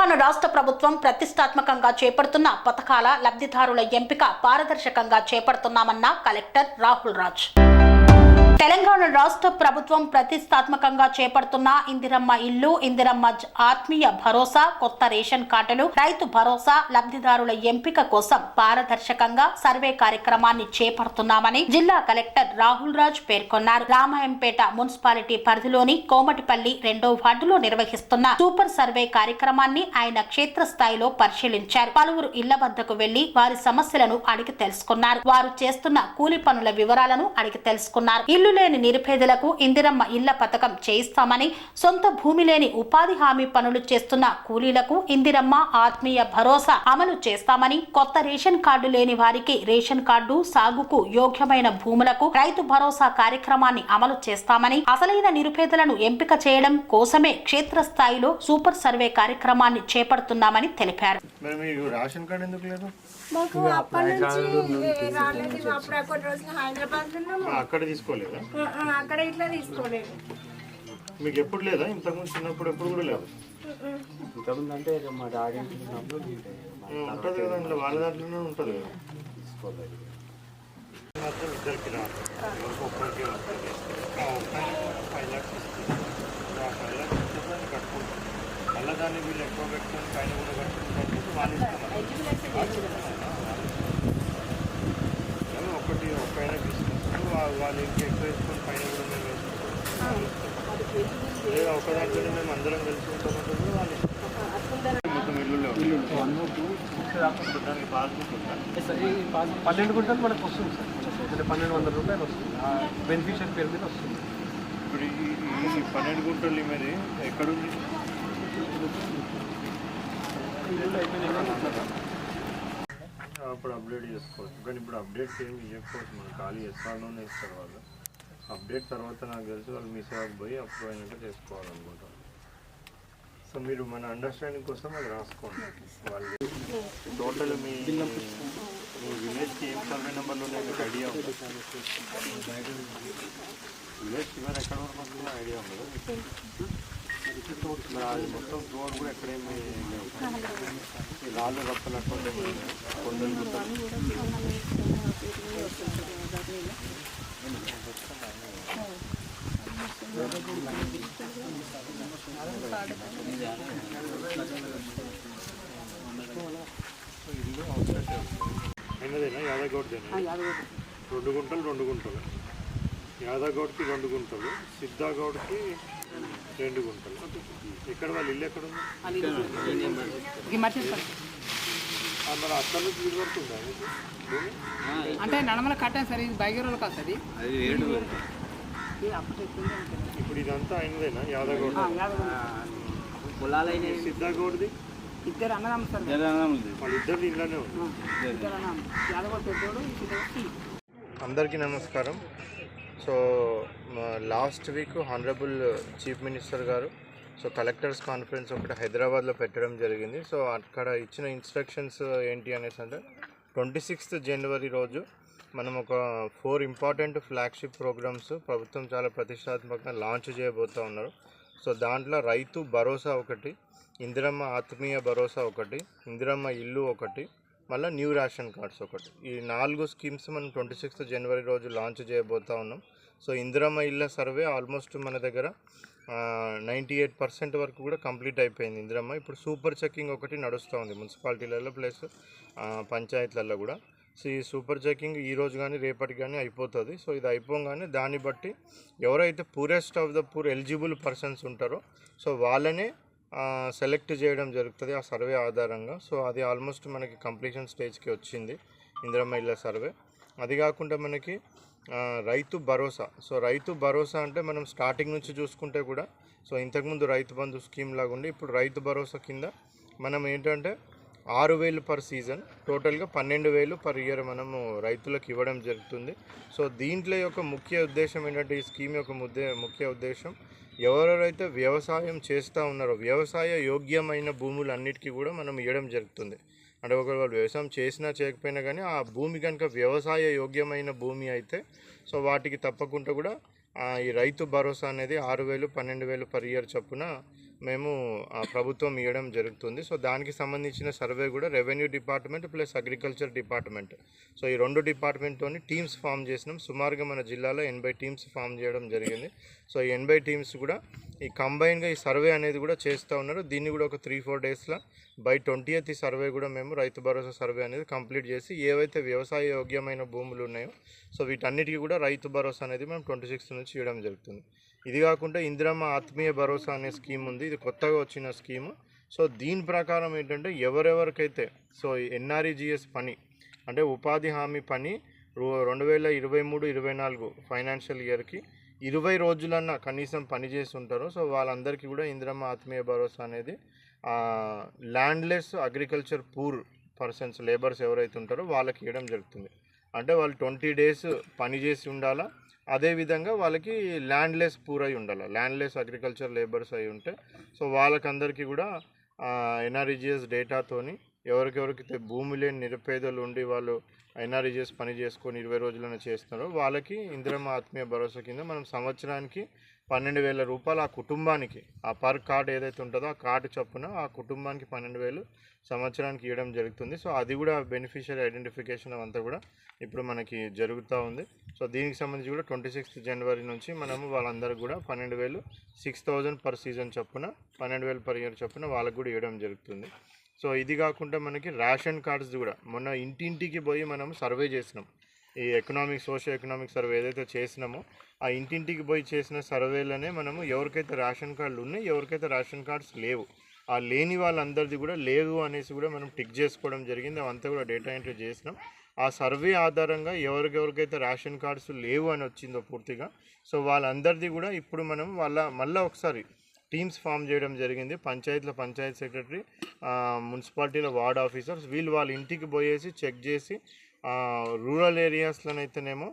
తెలంగాణ రాష్ట్ర ప్రభుత్వం ప్రతిష్టాత్మకంగా చేపడుతున్న పథకాల లబ్ధిదారుల ఎంపిక పారదర్శకంగా చేపడుతున్నామన్న కలెక్టర్ రాహుల్ రాజ్. తెలంగాణ రాష్ట్ర ప్రభుత్వం ప్రతిష్టాత్మకంగా చేపడుతున్న ఇందిరమ్మ ఇల్లు, ఇందిరమ్మ ఆత్మీయ భరోసా, కొత్త రేషన్ కార్డులు, రైతు భరోసా లబ్ధిదారుల ఎంపిక కోసం పారదర్శకంగా సర్వే కార్యక్రమాన్ని చేపడుతున్నామని జిల్లా కలెక్టర్ రాహుల్ రాజ్ పేర్కొన్నారు. రామాయంపేట మున్సిపాలిటీ పరిధిలోని కోమటిపల్లి 2వ వార్డులో నిర్వహిస్తున్న సూపర్ సర్వే కార్యక్రమాన్ని ఆయన క్షేత్రస్థాయిలో పరిశీలించారు. పలువురు ఇళ్ల వద్దకు వెళ్లి వారి సమస్యలను అడిగి తెలుసుకున్నారు. వారు చేస్తున్న కూలి పనుల వివరాలను అడిగి తెలుసుకున్నారు. ఇల్లు లేని నిరుపేదలకు ఇందిరమ్మ ఇళ్ల పథకం చేయిస్తామని, సొంత భూమి లేని ఉపాధి హామీ పనులు చేస్తున్న కూలీలకు ఇందిరమ్మ ఆత్మీయ భరోసా అమలు చేస్తామని, కొత్త రేషన్ కార్డు లేని వారికి రేషన్ కార్డు, సాగుకు యోగ్యమైన భూములకు రైతు భరోసా కార్యక్రమాన్ని అమలు చేస్తామని, అసలైన నిరుపేదలను ఎంపిక చేయడం కోసమే క్షేత్రస్థాయిలో సూపర్ సర్వే కార్యక్రమాన్ని చేపడుతున్నామని తెలిపారు. మాకు అప్పటి నుంచి రాలేదు. అప్పుడు కొన్ని రోజులు హైదరాబాద్ అక్కడ తీసుకోలేదా? అక్కడ ఇట్లా తీసుకోలేదు. మీకు ఎప్పుడు లేదా? ఇంతకుముందు చిన్నప్పుడు ఎప్పుడు కూడా లేదు? ఇంతకుముందు అంటే మా డాడీ ఉంటుంది కదా, ఇంట్లో వాళ్ళ దాంట్లోనే ఉంటుంది కదా. మాత్రం ఇద్దరికి రాదు, ఒక్కరికి వస్తుంది. 5 lakhs ఇస్తుంది. 5 lakhs ఇచ్చేదాన్ని కట్టుకుంటాం. మళ్ళీ దాన్ని వీళ్ళు ఎక్కువ పెట్టుకొని పైన కూడా కట్టుకుంటారు. వాళ్ళు ఇస్తున్నారు ఒకటి ఒక్కైనా తీసుకుంటారు. వాళ్ళు ఇంకా ఎక్కువ వేసుకొని పైన కూడా మేము వేసుకుంటాం. లేదా ఒక దాంట్లోనే మేము అందరం కలిసి ఉంటామంటే వాళ్ళు మొత్తం ఇల్లులో దానికి పాస్బుక్ ఉందా? 12 గుంటలు మనకు వస్తుంది సార్. అంటే 1200 రూపాయలు వస్తుంది. బెనిఫిషియరీ పేరు మీద వస్తుంది. ఇప్పుడు ఈ 12 గుంటలు మీద ఎక్కడుంది? అప్పుడు అప్డేట్ చేసుకోవచ్చు, కానీ ఇప్పుడు అప్డేట్స్ ఏమి ఇవ్వకపోవచ్చు. మనం ఖాళీ ఎస్ఆర్లోనే ఇస్తారు వాళ్ళు. అప్డేట్ తర్వాత నాకు తెలిసి వాళ్ళు మీ సేవకు పోయి అప్పుడు అయినాక చేసుకోవాలనుకుంటారు. సో మీరు మన అండర్స్టాండింగ్ కోసం అది రాసుకోండి. వాళ్ళు టోటల్ మీ విలేజ్కి ఏం సర్వే నెంబర్లో మీకు ఐడియా ఉంటుంది? విలేజ్ చివరి ఎక్కడ వరకు వస్తుందో ఐడియా ఉండదు. మరి అది మొత్తం రోడ్ కూడా ఎక్కడేమి రాళ్ళు రప్పనట్టు కొండలు ఇల్లు అవసరం అయినదేనా? యాదగౌడ్దేనా? 2 గుంటలు 2 గుంటలు. యాదగౌడ్కి 2 గుంటలు, సిద్ధాగౌడ్కి 2 గుంటలు. ఇక్కడ వాళ్ళ ఇల్లు ఎక్కడ ఉంది? మరి అక్కడ నుంచి ఇల్లు వరకు ఉందా అంటే నడమల కట్టాను సార్. ఇది బైగరోలు కాదు సార్. ఇప్పుడు ఇదంతా అయినదేనా? యాదగౌడ్ సిద్ధాగౌడ్ది ఇద్దరు అన్నదమ్ములు సార్. వాళ్ళిద్దరు ఇళ్ళనే ఉంది. అందరికీ నమస్కారం. So last week honourable chief minister గారు కలెక్టర్స్ కాన్ఫరెన్స్ ఒకటి హైదరాబాద్లో పెట్టడం జరిగింది. సో అక్కడ ఇచ్చిన ఇన్స్ట్రక్షన్స్ ఏంటి అనేసి అంటే 26th జనవరి రోజు మనం ఒక 4 ఇంపార్టెంట్ ఫ్లాగ్షిప్ ప్రోగ్రామ్స్ ప్రభుత్వం చాలా ప్రతిష్టాత్మకంగా లాంచ్ చేయబోతూ ఉన్నారు. సో దాంట్లో రైతు భరోసా ఒకటి, ఇందిరమ్మ ఆత్మీయ భరోసా ఒకటి, ఇందిరమ్మ ఇల్లు ఒకటి, మళ్ళీ న్యూ రేషన్ కార్డ్స్ ఒకటి. ఈ 4 స్కీమ్స్ మనం 26th జనవరి రోజు లాంచ్ చేయబోతూ ఉన్నాం. సో ఇందిరమ్మ ఇళ్ళ సర్వే ఆల్మోస్ట్ మన దగ్గర 98% వరకు కూడా కంప్లీట్ అయిపోయింది ఇందిరమ్మ. ఇప్పుడు సూపర్ చెకింగ్ ఒకటి నడుస్తూ ఉంది మున్సిపాలిటీలలో ప్లస్ పంచాయతీలలో కూడా. సో ఈ సూపర్ చెకింగ్ ఈరోజు కానీ రేపటికి కానీ అయిపోతుంది. సో ఇది అయిపోగానే దాన్ని బట్టి ఎవరైతే poorest of the poor eligible persons ఉంటారో సో వాళ్ళనే సెలెక్ట్ చేయడం జరుగుతుంది ఆ సర్వే ఆధారంగా. సో అది ఆల్మోస్ట్ మనకి కంప్లీషన్ స్టేజ్కి వచ్చింది ఇందిరమ్మ ఇళ్ళ సర్వే. అది కాకుండా మనకి రైతు భరోసా. సో రైతు భరోసా అంటే మనం స్టార్టింగ్ నుంచి చూసుకుంటే కూడా సో ఇంతకుముందు రైతు బంధు స్కీమ్ లాగా ఉండి ఇప్పుడు రైతు భరోసా కింద మనం ఏంటంటే 6,000 పర్ సీజన్, టోటల్గా 12,000 పర్ ఇయర్ మనము రైతులకు ఇవ్వడం జరుగుతుంది. సో దీంట్లో యొక్క ముఖ్య ఉద్దేశం ఏంటంటే ఈ స్కీమ్ యొక్క ముఖ్య ఉద్దేశం ఎవరెవరైతే వ్యవసాయం చేస్తూ ఉన్నారో వ్యవసాయ యోగ్యమైన భూములన్నిటికీ కూడా మనం ఇవ్వడం జరుగుతుంది. అంటే ఒకవేళ వాళ్ళు వ్యవసాయం చేసినా చేయకపోయినా కానీ ఆ భూమి కనుక వ్యవసాయ యోగ్యమైన భూమి అయితే సో వాటికి తప్పకుండా కూడా ఈ రైతు భరోసా అనేది 6,000 12,000 పర్ ఇయర్ చొప్పున మేము ప్రభుత్వం ఇవ్వడం జరుగుతుంది. సో దానికి సంబంధించిన సర్వే కూడా revenue department plus agriculture department, so ఈ 2 డిపార్ట్మెంట్తోని టీమ్స్ ఫామ్ చేసినాం. సుమారుగా మన జిల్లాలో 80 టీమ్స్ ఫామ్ చేయడం జరిగింది. సో ఈ 80 టీమ్స్ కూడా ఈ కంబైన్గా ఈ సర్వే అనేది కూడా చేస్తూ ఉన్నారు. దీన్ని కూడా ఒక 3-4 డేస్లో బై 20th ఈ సర్వే కూడా మేము రైతు భరోసా సర్వే అనేది కంప్లీట్ చేసి ఏవైతే వ్యవసాయ యోగ్యమైన భూములు ఉన్నాయో సో వీటన్నిటికీ కూడా రైతు భరోసా అనేది మేము 26 నుంచి ఇవ్వడం జరుగుతుంది. ఇది కాకుండా ఇందిరమ్మ ఆత్మీయ భరోసా అనే స్కీమ్ ఉంది. ఇది కొత్తగా వచ్చిన స్కీము. సో దీని ప్రకారం ఏంటంటే ఎవరెవరికైతే సో ఎన్ఆర్ఈజీఎస్ పని అంటే ఉపాధి హామీ పని 2023-24 ఫైనాన్షియల్ ఇయర్కి 20 రోజులన్నా కనీసం పనిచేసి ఉంటారో సో వాళ్ళందరికీ కూడా ఇందిరమ్మ ఆత్మీయ భరోసా అనేది landless agriculture poor persons labours ఎవరైతే ఉంటారో వాళ్ళకి ఇవ్వడం జరుగుతుంది. అంటే వాళ్ళు 20 డేస్ పనిచేసి ఉండాలా, అదేవిధంగా వాళ్ళకి ల్యాండ్లెస్ పూర్ అయి ఉండాలి, ల్యాండ్లెస్ అగ్రికల్చర్ లేబర్స్ అయి ఉంటే సో వాళ్ళకందరికీ కూడా ఎన్ఆర్ఈజీఎస్ డేటాతోని ఎవరికెవరికైతే భూమి లేని నిరుపేదలు ఉండి వాళ్ళు ఎన్ఆర్ఈజీఎస్ పని చేసుకొని 20 రోజులను చేస్తున్నారో వాళ్ళకి ఇందిరమ్మ ఆత్మీయ భరోసా కింద మనం సంవత్సరానికి 12,000 రూపాయలు ఆ కుటుంబానికి, ఆ పర్ కార్డ్ ఏదైతే ఉంటుందో ఆ కార్డు చొప్పున ఆ కుటుంబానికి 12,000 సంవత్సరానికి ఇవ్వడం జరుగుతుంది. సో అది కూడా బెనిఫిషియరీ ఐడెంటిఫికేషన్ అంతా కూడా ఇప్పుడు మనకి జరుగుతూ ఉంది. సో దీనికి సంబంధించి కూడా 26th జనవరి నుంచి మనము వాళ్ళందరికీ కూడా 12,000 6,000 పర్ సీజన్ చొప్పున 12,000 పర్ ఇయర్ చొప్పున వాళ్ళకు కూడా ఇవ్వడం జరుగుతుంది. సో ఇది కాకుండా మనకి రేషన్ కార్డ్స్ కూడా మొన్న ఇంటింటికి పోయి మనం సర్వే చేసినాం. ఈ సోషో ఎకనామిక్ సర్వే ఏదైతే చేసినామో ఆ ఇంటింటికి పోయి చేసిన సర్వేలోనే మనము ఎవరికైతే రేషన్ కార్డులు ఉన్నాయి, ఎవరికైతే రేషన్ కార్డ్స్ లేవు, ఆ లేని వాళ్ళందరిది కూడా లేవు అనేసి కూడా మనం టిక్ చేసుకోవడం జరిగింది. అవంతా కూడా డేటా ఎంట్రీ చేసినాం. ఆ సర్వే ఆధారంగా ఎవరికెవరికైతే రేషన్ కార్డ్స్ లేవు అని వచ్చిందో పూర్తిగా సో వాళ్ళందరిది కూడా ఇప్పుడు మనం మళ్ళీ ఒకసారి టీమ్స్ ఫామ్ చేయడం జరిగింది. పంచాయతీలో పంచాయత్ సెక్రటరీ, మున్సిపాలిటీలో వార్డ్ ఆఫీసర్స్ వీళ్ళు వాళ్ళ ఇంటికి పోయేసి చెక్ చేసి రూరల్ ఏరియాస్లోనైతేనేమో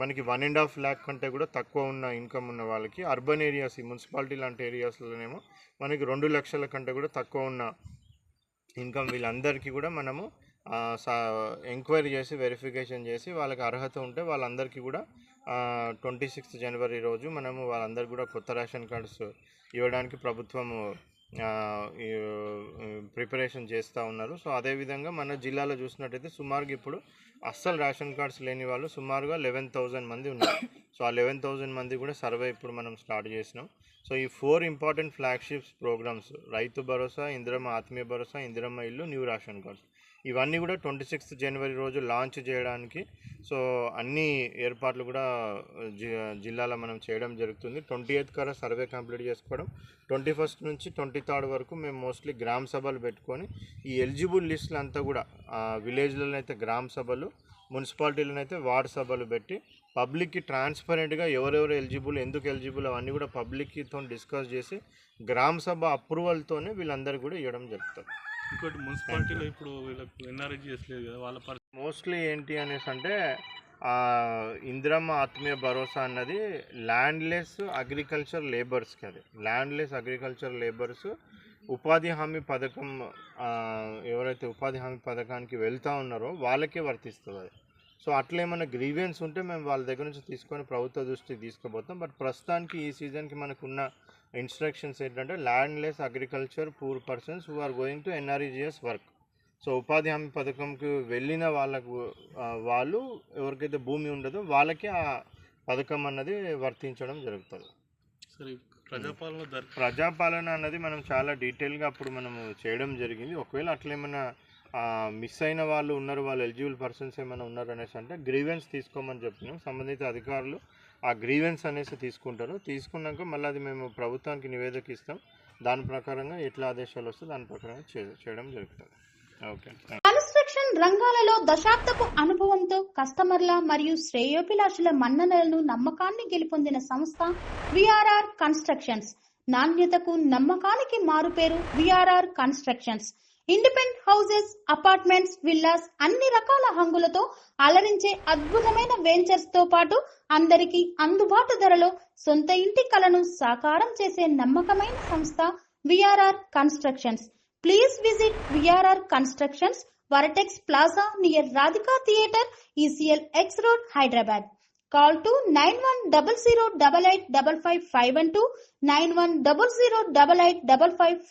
మనకి 1.5 lakh కంటే కూడా తక్కువ ఉన్న ఇన్కమ్ ఉన్న వాళ్ళకి, అర్బన్ ఏరియాస్ ఈ మున్సిపాలిటీ లాంటి ఏరియాస్లోనేమో మనకి 2 లక్షల కంటే కూడా తక్కువ ఉన్న ఇన్కమ్ వీళ్ళందరికీ కూడా మనము ఎంక్వైరీ చేసి వెరిఫికేషన్ చేసి వాళ్ళకి అర్హత ఉంటే వాళ్ళందరికీ కూడా 26th జనవరి రోజు మనము వాళ్ళందరికీ కూడా కొత్త రేషన్ కార్డ్స్ ఇవ్వడానికి ప్రభుత్వము ప్రిపరేషన్ చేస్తూ ఉన్నారు. సో అదేవిధంగా మన జిల్లాలో చూసినట్టయితే సుమారుగా ఇప్పుడు అస్సలు రేషన్ కార్డ్స్ లేని వాళ్ళు సుమారుగా 11,000 మంది ఉన్నారు. సో ఆ 11,000 మంది కూడా సర్వే ఇప్పుడు మనం స్టార్ట్ చేసినాం. సో ఈ 4 important flagships programmes Rythu Bharosa, Indiramma ఆత్మీయ భరోసా, ఇందిరమ్మ ఇల్లు, న్యూ రేషన్ కార్డ్స్ ఇవన్నీ కూడా 26th జనవరి రోజు లాంచ్ చేయడానికి సో అన్ని ఏర్పాట్లు కూడా జిల్లాలో మనం చేయడం జరుగుతుంది. 28th కల్లా సర్వే కంప్లీట్ చేసుకోవడం, 21st నుంచి 23rd వరకు మేము మోస్ట్లీ గ్రామ సభలు పెట్టుకొని ఈ ఎలిజిబుల్ లిస్టులు అంతా కూడా విలేజ్లలో అయితే గ్రామ సభలు, మున్సిపాలిటీలను అయితే వార్డ్ సభలు పెట్టి పబ్లిక్కి ట్రాన్స్పరెంట్గా ఎవరెవరు ఎలిజిబుల్, ఎందుకు ఎలిజిబుల్ అవన్నీ కూడా పబ్లిక్తో డిస్కస్ చేసి గ్రామ సభ అప్రూవల్తోనే వీళ్ళందరూ కూడా ఇవ్వడం జరుగుతుంది. ఇంకోటి మున్సిపాలిటీలో ఇప్పుడు వీళ్ళకి ఎన్ఆర్ఈజీఎస్ లేదు కదా, వాళ్ళ మోస్ట్లీ ఏంటి అనేసి అంటే ఇందిరమ్మ ఆత్మీయ భరోసా అన్నది ల్యాండ్లెస్ అగ్రికల్చర్ లేబర్స్కి, అది ల్యాండ్లెస్ అగ్రికల్చర్ లేబర్స్ ఉపాధి హామీ పథకం ఎవరైతే ఉపాధి హామీ పథకానికి వెళ్తూ ఉన్నారో వాళ్ళకే వర్తిస్తుంది అది. సో అట్లా ఏమైనా గ్రీవెన్స్ ఉంటే మేము వాళ్ళ దగ్గర నుంచి తీసుకొని ప్రభుత్వ దృష్టికి తీసుకుపోతాం. బట్ ప్రస్తుతానికి ఈ సీజన్కి మనకున్న ఇన్స్ట్రక్షన్స్ ఏంటంటే landless agriculture poor persons who are going to NREGS work. So ఉపాధి హామీ పథకంకి వెళ్ళిన వాళ్ళకు వాళ్ళు ఎవరికైతే భూమి ఉండదో వాళ్ళకి ఆ పథకం అన్నది వర్తించడం జరుగుతుంది. సరే, ప్రజాపాలన అన్నది మనం చాలా డీటెయిల్గా అప్పుడు మనము చేయడం జరిగింది. ఒకవేళ అట్లా ఏమైనా మిస్ అయిన వాళ్ళు ఉన్నారు, వాళ్ళు ఎలిజిబుల్ పర్సన్స్ ఏమైనా ఉన్నారు అనేసి అంటే గ్రీవెన్స్ తీసుకోమని చెప్పినాం. సంబంధిత అధికారులు ఆ గ్రీవెన్స్ అనేసి తీసుకుంటారు. తీసుకున్నాక మళ్ళీ అది మేము ప్రభుత్వానికి నివేదిక ఇస్తాం. దాని ప్రకారంగా ఎట్లా ఆదేశాలు వస్తే దాని ప్రకారంగా చేయడం జరుగుతుంది. ఓకే. కన్స్ట్రక్షన్ రంగాలలో దశాబ్దపు అనుభవంతో కస్టమర్ల మరియు శ్రేయోభిలాషుల మన్ననలను, నమ్మకాన్ని గెలుపొందిన సంస్థ విఆర్ఆర్ కన్స్ట్రక్షన్స్. నాణ్యతకు నమ్మకానికి మారుపేరు VRR constructions. Independent houses, apartments, villas అన్ని రకాల హంగులతో అలరించే అద్భుతమైన వెంచర్స్ తో పాటు అందరికీ అందుబాటు ధరలో సొంత ఇంటి కలను సాకారం చేసే నమ్మకమైన సంస్థ VRR constructions. Please visit VRR constructions, వరటెక్స్ plaza near Radhika theatre, ECL X Road, Hyderabad. Call to 9100885551 91008855